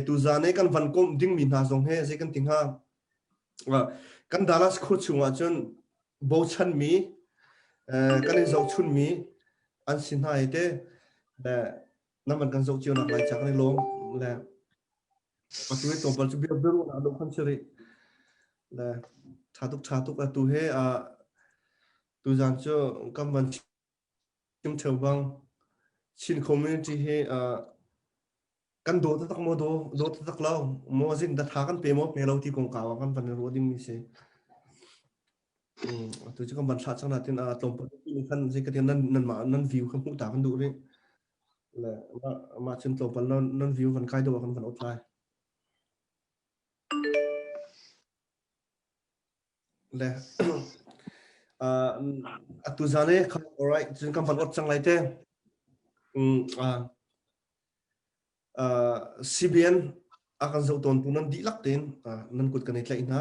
tu za ne kan van kom ding min ha zong he je kan ting ha kan Dallas khu chunga chun bo chan mi kan zo chun mi an sin ha ite la naman kan zo chiu nak lai chak ni lom la atu to pal chu bi beru na do khan cheri la thatuk atu he tu jan chu kam van chim theu bang chin community he kan do tak mo do tak law mo jing da tha kan pe mo pe lo ti kong ka kan van ro ding mi se tu chu kan van sa chang na tin tom pa ni kan je ka tin nan ma nan view kan pu ta kan du re la ma chen tom pa nan view van kai do kan van outline le tu zane alright jin kan van ot chang lai te CBN akan zo ton tu nan di lak ten nan kut kan itlai na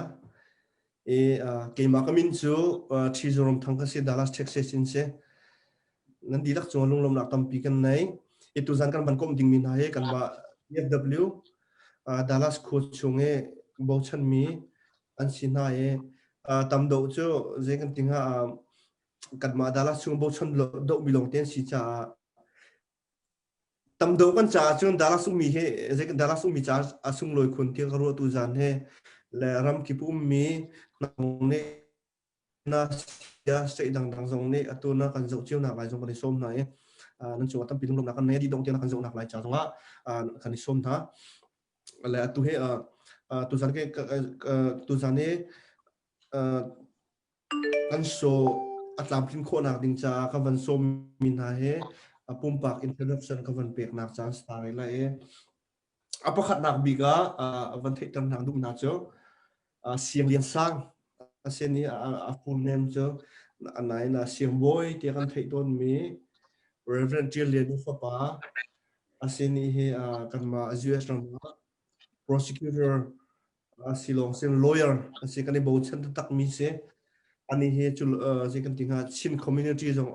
ke ma kamin chu thi Zoramthang ka se Dallas Texas in se nan di lak chong lom nak tam pi kan nai tu zan kan ban kom ding min ha he kan ba FW Dallas coach chunge bo chan mi an sin ha e tam do chu je kan ting ha kan ma Dallas chung bo chan do bilong ten si cha tam do kan cha chun Dallas mi he je kan Dallas mi cha asung loi khun ti ka ro tu zan he le ram ki pu mi nong ne na ya sei dang zong ne atuna kan zo chiu na lai zong kan som na e nan chu tam pilung lom na kan ne di dong tiang kan zo nak lai cha zonga kan som tha le atu he tu zan ke tu zan ne kan so atlam pin kho nak ding cha ka van som min ha he pum pak introduction ka van pek nak chance ta la e apa khat nak biga van thei tam nang du na cho siang lian sang aseni a full name cho anai na Siang Bawi ti kan thei ton mi Rev Dr lian fa pa aseni he kan ma US rama prosecutor silong sen lawyer asi kan bo chan tak mi se ani he chu je kan tinga chin community jong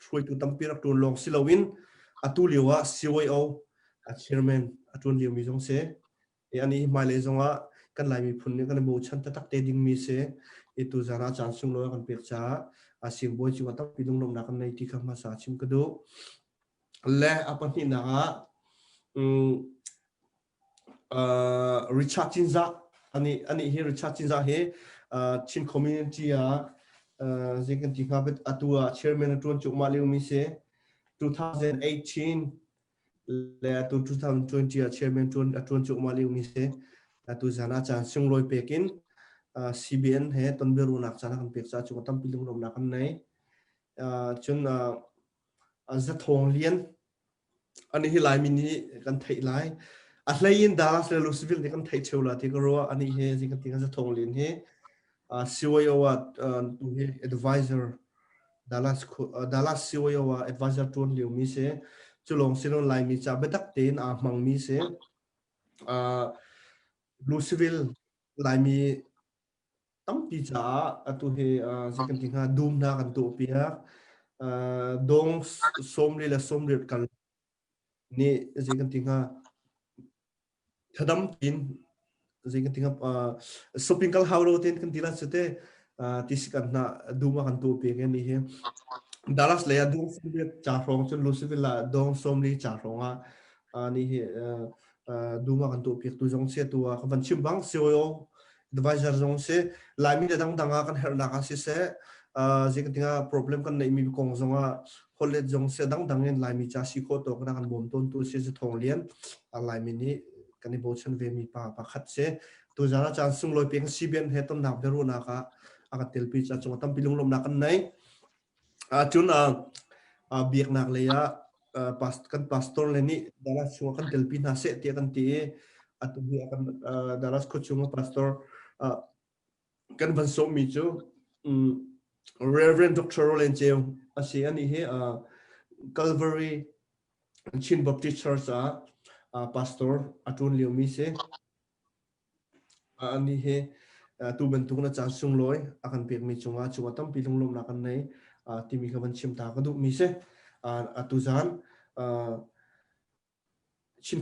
throi tu tampirak tu long silowin atu liwa COO chairman atun liu mi jong se ani mai le zonga kan lai mi phun ni kan bo chan tak te ding mi se itu zara chan sung lo kan pek cha Siang Bawi chu ta pilung nom na kan nei ti kha ma sa chim ka do le apan ni na Richard Cinzah ani he Richard Cinzah he chin community je kan ti kha bet atua chairman atun chu ma liu mi se 2018 le atu 2020 chairman atun chu ma liu mi se atu zana chan sung loi pekin CBN he ton beru nak chana kan pek cha chu tam pilung nom na kan nei chun za thawng lian ani hi lai min ni kan thei lai ahlain Dallas le Louisville ni kan thei chula ti ko ro ani he ji kan ti kan za thawng lian he COO tu he advisor Dallas COO advisor tun liu mi se chulong silon lai mi cha betak ten mang mi se Louisville lai mi tam pi cha atu he je kan ting ha dum na kan to pia dong somli la somli kan ni je kan ting ha thadam tin je kan ting ha shopping kal haulo ten kan tila chute tis kan na duma kan to pe ni he Dallas le dong somli cha rong chun Louisville la dong somli cha ronga ni he duma kan to pe tu jong se tu ka van chim bang COO advisor jong se lai mi dang danga kan her na ka si se je kan tinga problem kan nei mi kong zonga holet jong se dang en lai mi cha si ko to kan bom ton tu se thong lian lai mi ni kan ni bo chen ve mi pa khat se tu jara chan sung loi peng CBN he ton na beru na ka aka tel pi cha chung tam pilung lom na kan nei chun biak nak le ya kan pastor le ni dala chung kan tel pi na se ti kan ti atu bi akan Dallas ko chung pastor kan van so mi chu Rev Dr Roland Ceu asi ani he Calvary Chin Baptist Church pastor atun liu mi se ani he tu bentuk na chan sung loi akan pek mi chunga chuwa tam pilung lom na kan nei timi ka ban chim ta ka du mi se atu zan chin